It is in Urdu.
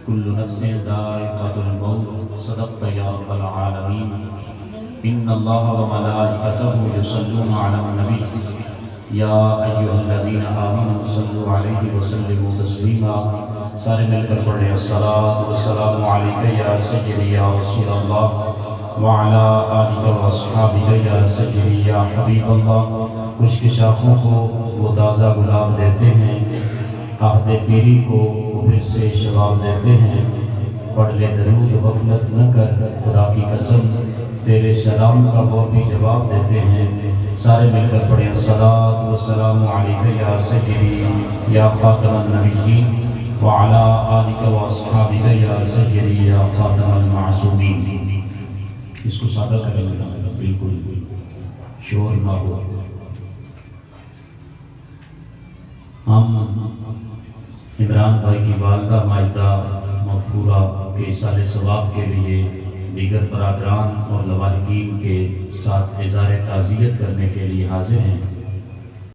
كل نفس ذائقة الموت صدقت يا رب العالمين إن الله وملائكته يصلون على النبي يا أيها الذين آمنوا صلوا عليه وسلموا تسليما سارے مل کر پڑھیں الصلاة والسلام عليك يا سيدي يا رسول الله وعلى آلك وأصحابك يا سيدي يا حبيب الله. کچھ کی شاخوں کو وہ تازہ گلاب دیتے ہیں، عہد پیری کو وہ پھر سے شباب دیتے ہیں. پڑھ لے درود غفلت نہ کر خدا کی قسم، تیرے سلام کا وہ بھی جواب دیتے ہیں. سارے مل کر پڑھیں الصلاة والسلام علیک یا سیدی یا خاتم النبیین وعلی آلک واصحابک یا سیدی یا خاتم المعصومین. اس کو سادہ کریں گے، بالکل شور نہ ہو. ہم عمران بھائی کی والدہ ماجدہ مغفورہ کے اصالِ ثواب کے لیے دیگر برادران اور لواحقین کے ساتھ اظہار تعزیت کرنے کے لیے حاضر ہیں.